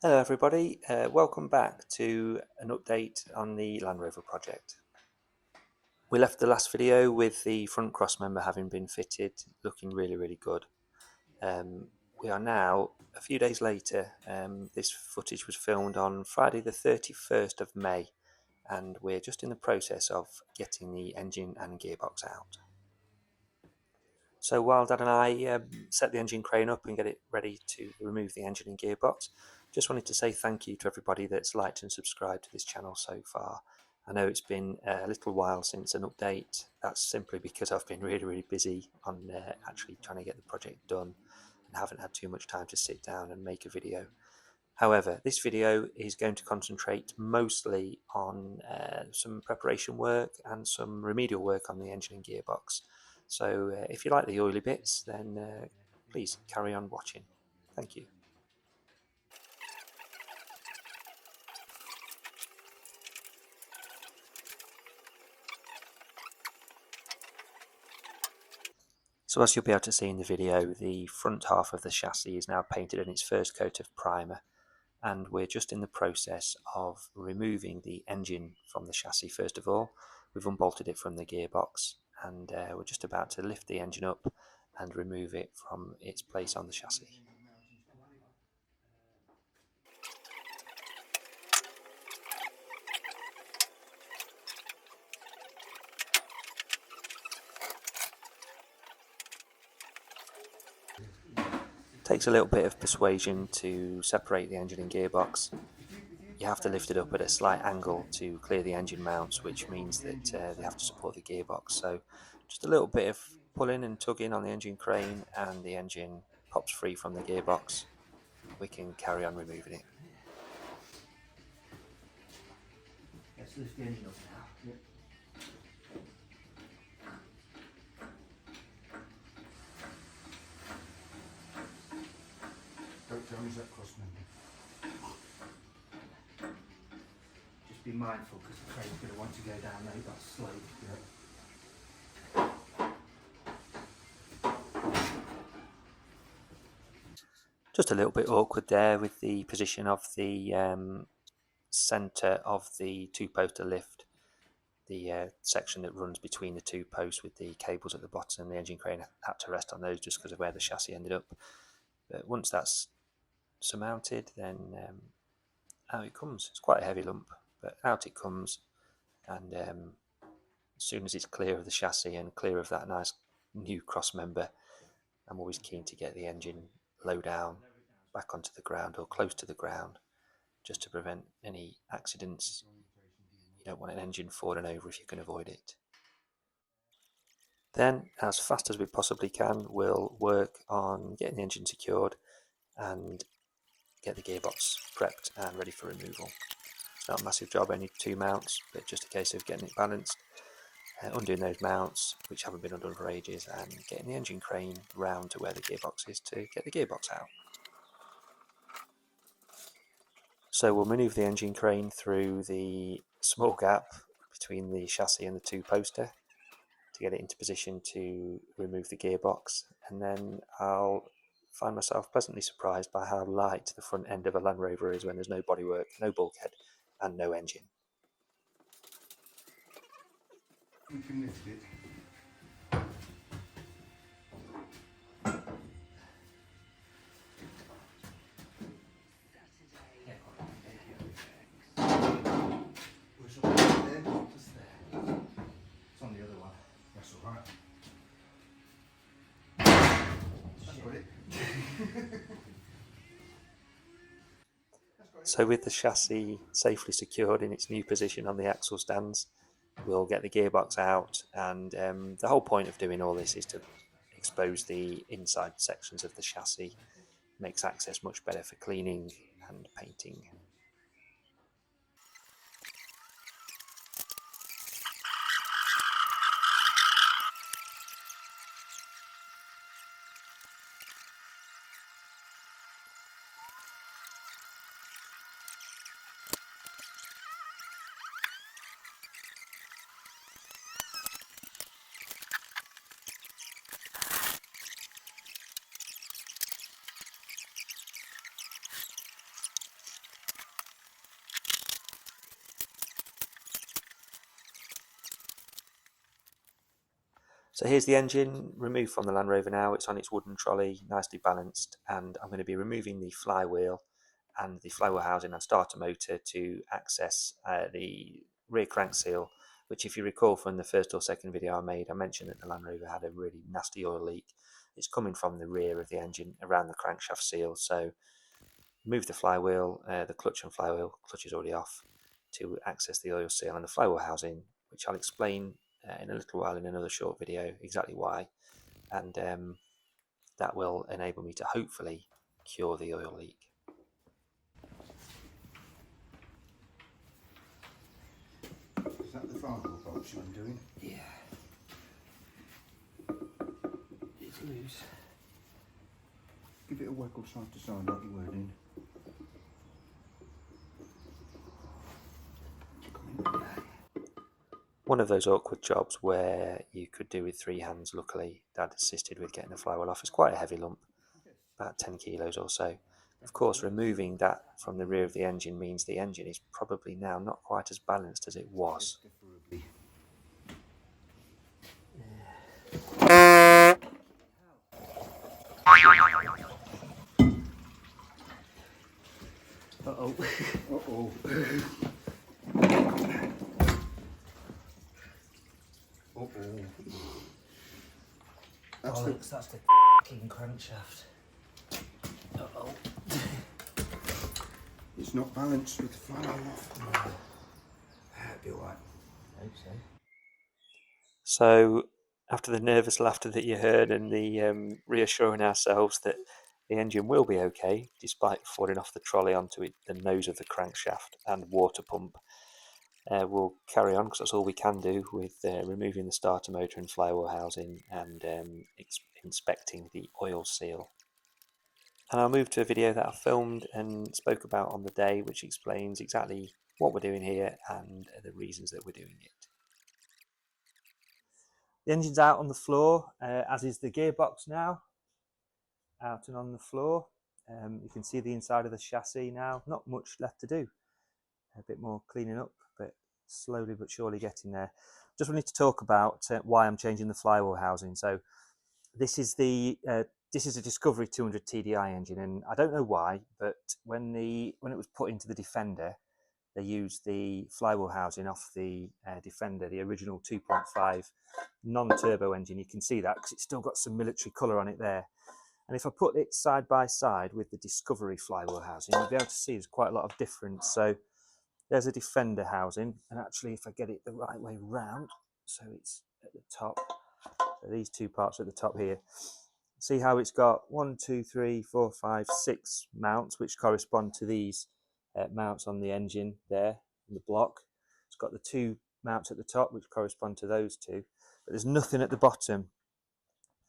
Hello everybody, welcome back to an update on the Land Rover project. We left the last video with the front cross member having been fitted, looking really good. We are now a few days later. This footage was filmed on Friday the 31st of May and we're just in the process of getting the engine and gearbox out. So while Dad and I set the engine crane up and get it ready to remove the engine and gearbox, just wanted to say thank you to everybody that's liked and subscribed to this channel so far. I know it's been a little while since an update. That's simply because I've been really busy on actually trying to get the project done and haven't had too much time to sit down and make a video. However, this video is going to concentrate mostly on some preparation work and some remedial work on the engine and gearbox. So if you like the oily bits, then please carry on watching. Thank you. So as you'll be able to see in the video, the front half of the chassis is now painted in its first coat of primer, and we're just in the process of removing the engine from the chassis first of all. We've unbolted it from the gearbox, and we're just about to lift the engine up and remove it from its place on the chassis. Takes a little bit of persuasion to separate the engine and gearbox. You have to lift it up at a slight angle to clear the engine mounts, which means that they have to support the gearbox. So just a little bit of pulling and tugging on the engine crane and the engine pops free from the gearbox. We can carry on removing it. Let's lift the engine up now. Don't damage that cross member. Just be mindful because the crane's going to want to go down that slope. Yeah. Just a little bit awkward there with the position of the centre of the two-poster lift. The section that runs between the two posts with the cables at the bottom, the engine crane had to rest on those just because of where the chassis ended up. But once that's surmounted, then out it comes. It's quite a heavy lump, but out it comes, and as soon as it's clear of the chassis and clear of that nice new cross member, I'm always keen to get the engine low down, back onto the ground or close to the ground, just to prevent any accidents. You don't want an engine falling over if you can avoid it. Then, as fast as we possibly can, we'll work on getting the engine secured and get the gearbox prepped and ready for removal. It's not a massive job, only 2 mounts, but just a case of getting it balanced, undoing those mounts, which haven't been undone for ages, and getting the engine crane round to where the gearbox is to get the gearbox out. So we'll manoeuvre the engine crane through the small gap between the chassis and the two-poster to get it into position to remove the gearbox, and then I'll find myself pleasantly surprised by how light the front end of a Land Rover is when there's no bodywork, no bulkhead and no engine. We can lift it. Where's your there? Just there. It's on the other one. That's alright. That's got it. So with the chassis safely secured in its new position on the axle stands, we'll get the gearbox out, and the whole point of doing all this is to expose the inside sections of the chassis. Makes access much better for cleaning and painting. So here's the engine removed from the Land Rover now. It's on its wooden trolley, nicely balanced, and I'm going to be removing the flywheel and the flywheel housing and starter motor to access the rear crank seal, which, if you recall from the first or second video I made, I mentioned that the Land Rover had a really nasty oil leak. It's coming from the rear of the engine around the crankshaft seal. So remove the flywheel, the clutch and flywheel. Clutch is already off, to access the oil seal and the flywheel housing, which I'll explain in a little while in another short video exactly why, and that will enable me to hopefully cure the oil leak. Is that the flywheel bolt you're undoing? Yeah. It's loose. Give it a wiggle side to side like you were in. One of those awkward jobs where you could do with three hands. Luckily, Dad assisted with getting the flywheel off. It's quite a heavy lump, about 10 kilos or so. Of course, removing that from the rear of the engine means the engine is probably now not quite as balanced as it was. Uh-oh. Uh-oh. Uh-oh. That's the... That's the f***ing crankshaft. Uh-oh. It's not balanced with the flywheel off. That'd be alright. I hope so. So, after the nervous laughter that you heard and the reassuring ourselves that the engine will be okay, despite falling off the trolley onto the nose of the crankshaft and water pump, we'll carry on, because that's all we can do with removing the starter motor and flywheel housing and inspecting the oil seal. And I'll move to a video that I filmed and spoke about on the day, which explains exactly what we're doing here and the reasons that we're doing it. The engine's out on the floor, as is the gearbox now, out and on the floor. You can see the inside of the chassis now. Not much left to do. A bit more cleaning up, but slowly but surely getting there. Just wanted to talk about why I'm changing the flywheel housing. So this is a Discovery 200 TDI engine, and I don't know why, but when it was put into the Defender, they used the flywheel housing off the Defender, the original 2.5 non-turbo engine. You can see that because it's still got some military colour on it there. And if I put it side by side with the Discovery flywheel housing, you'll be able to see there's quite a lot of difference. So there's a Defender housing, and actually if I get it the right way round, so it's at the top, so these two parts at the top here, see how it's got 1, 2, 3, 4, 5, 6 mounts, which correspond to these mounts on the engine there in the block. It's got the 2 mounts at the top, which correspond to those 2, but there's nothing at the bottom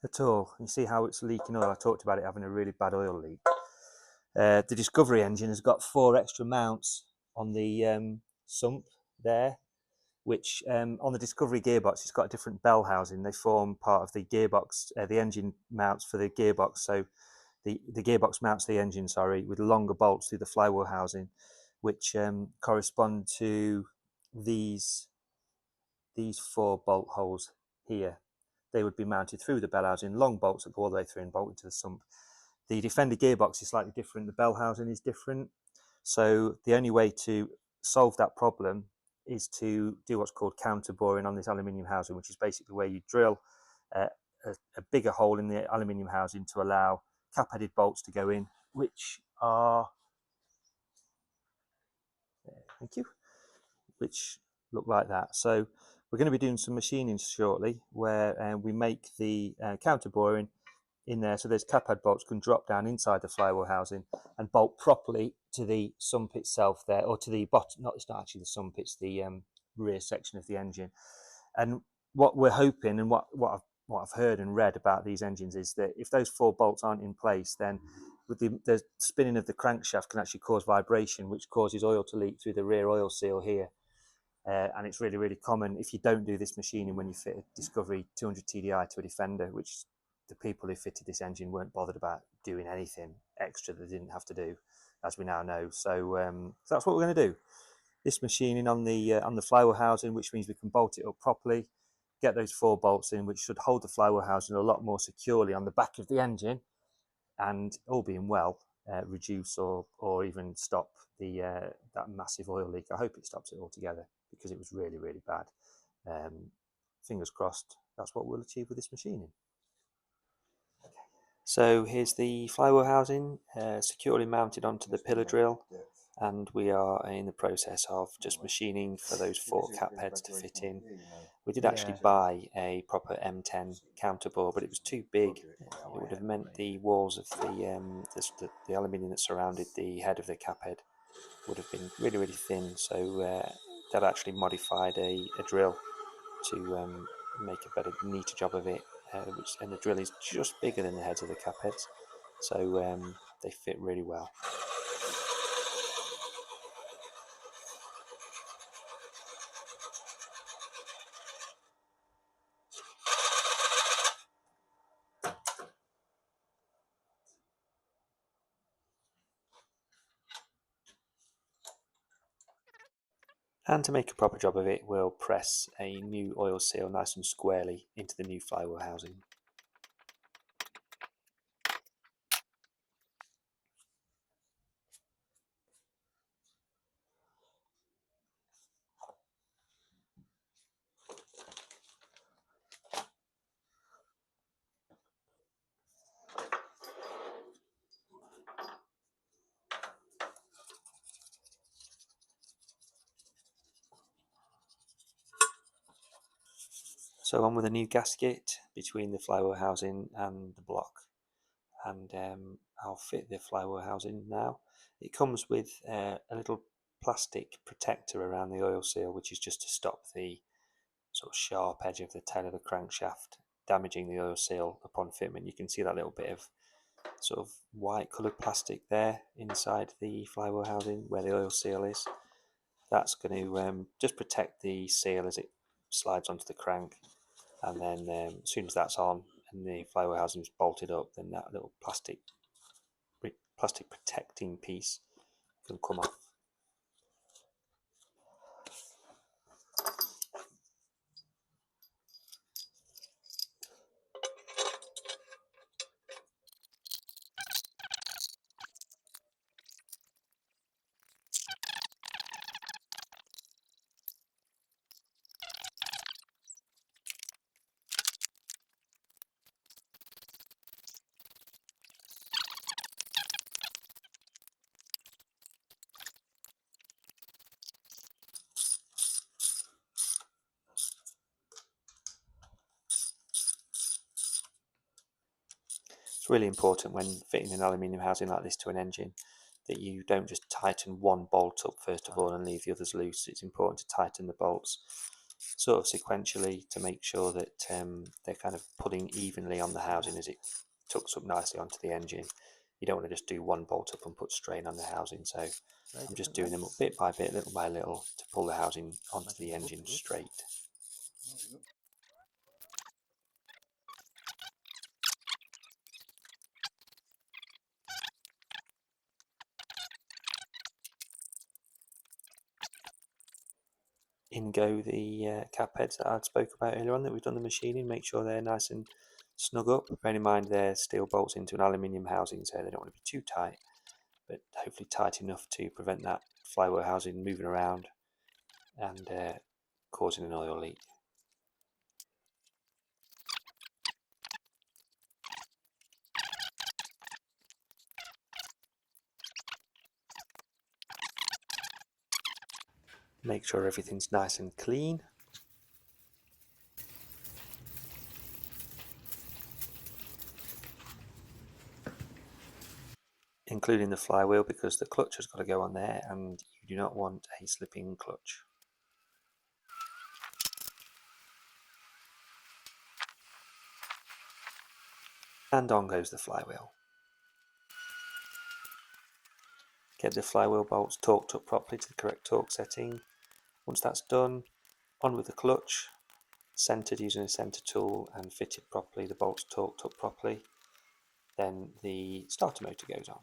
at all. You see how it's leaking oil. I talked about it having a really bad oil leak. The Discovery engine has got 4 extra mounts on the sump there, which on the Discovery gearbox, it's got a different bell housing. They form part of the gearbox, the engine mounts for the gearbox. So the gearbox mounts the engine, with longer bolts through the flywheel housing, which correspond to these 4 bolt holes here. They would be mounted through the bell housing, long bolts that go all the way through and bolt into the sump. The Defender gearbox is slightly different. The bell housing is different. So the only way to solve that problem is to do what's called counter boring on this aluminium housing, which is basically where you drill a bigger hole in the aluminium housing to allow cap-headed bolts to go in, which are, thank you, which look like that. So we're going to be doing some machining shortly where we make the counter boring in there, so those cap-head bolts can drop down inside the flywheel housing and bolt properly to the sump itself there, or to the bottom. It's not actually the sump, it's the rear section of the engine. And what we're hoping, and what I've heard and read about these engines, is that if those 4 bolts aren't in place, then with the spinning of the crankshaft can actually cause vibration, which causes oil to leak through the rear oil seal here. And it's really, really common if you don't do this machining when you fit a Discovery 200 TDI to a Defender, which the people who fitted this engine weren't bothered about doing anything extra that they didn't have to do, as we now know. So that's what we're going to do. This machining on the flywheel housing, which means we can bolt it up properly. get those 4 bolts in, which should hold the flywheel housing a lot more securely on the back of the engine, and all being well, reduce or even stop that massive oil leak. I hope it stops it altogether, because it was really, really bad. Fingers crossed, that's what we'll achieve with this machining. So here's the flywheel housing securely mounted onto the pillar drill, and we are in the process of just machining for those 4 cap heads to fit in. We did actually buy a proper M10 counterbore, but it was too big. It would have meant the walls of the aluminium that surrounded the head of the cap head would have been really, really thin. So they've actually modified a drill to make a better, neater job of it. And the drill is just bigger than the heads of the cap heads, so they fit really well. And to make a proper job of it, we'll press a new oil seal nice and squarely into the new flywheel housing. So on with a new gasket between the flywheel housing and the block, and I'll fit the flywheel housing now. It comes with a little plastic protector around the oil seal, which is just to stop the sort of sharp edge of the tail of the crankshaft damaging the oil seal upon fitment. You can see that little bit of sort of white coloured plastic there inside the flywheel housing where the oil seal is. That's going to just protect the seal as it slides onto the crank, and then as soon as that's on and the flywheel housing is bolted up, then that little plastic protecting piece can come off. It's really important when fitting an aluminium housing like this to an engine that you don't just tighten one bolt up first of all and leave the others loose. It's important to tighten the bolts sort of sequentially to make sure that they're kind of pulling evenly on the housing as it tucks up nicely onto the engine. You don't want to just do one bolt up and put strain on the housing, so I'm just doing them up bit by bit, little by little, to pull the housing onto the engine straight. In go the cap heads that I spoke about earlier on that we've done the machining. Make sure they're nice and snug up. Bearing in mind they're steel bolts into an aluminium housing, so they don't want to be too tight, but hopefully tight enough to prevent that flywheel housing moving around and causing an oil leak. Make sure everything's nice and clean. Including the flywheel, because the clutch has got to go on there and you do not want a slipping clutch. And on goes the flywheel. Get the flywheel bolts torqued up properly to the correct torque setting. Once that's done, on with the clutch, centered using a center tool and fitted properly, the bolts torqued up properly. Then the starter motor goes on.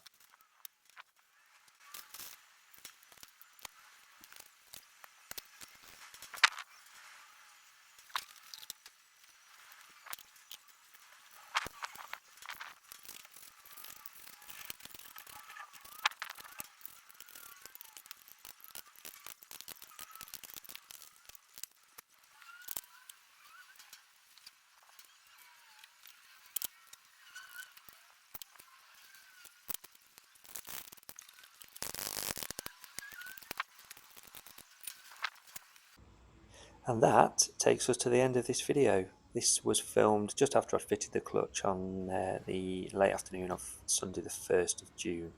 And that takes us to the end of this video. This was filmed just after I fitted the clutch on the late afternoon of Sunday the 1st of June.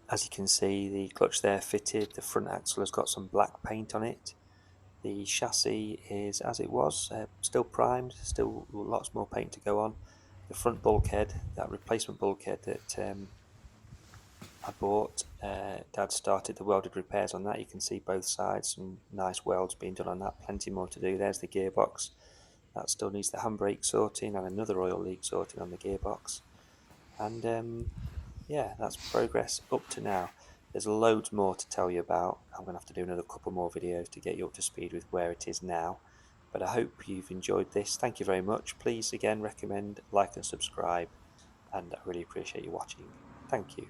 As you can see, the clutch there fitted, the front axle has got some black paint on it. The chassis is as it was, still primed, still lots more paint to go on. The front bulkhead, that replacement bulkhead that I bought, Dad started the welded repairs on that. You can see both sides, some nice welds being done on that, plenty more to do. There's the gearbox, that still needs the handbrake sorting and another oil leak sorting on the gearbox. And yeah, that's progress up to now. There's loads more to tell you about. I'm going to have to do another couple more videos to get you up to speed with where it is now. But I hope you've enjoyed this. Thank you very much. Please again recommend, like and subscribe, and I really appreciate you watching. Thank you.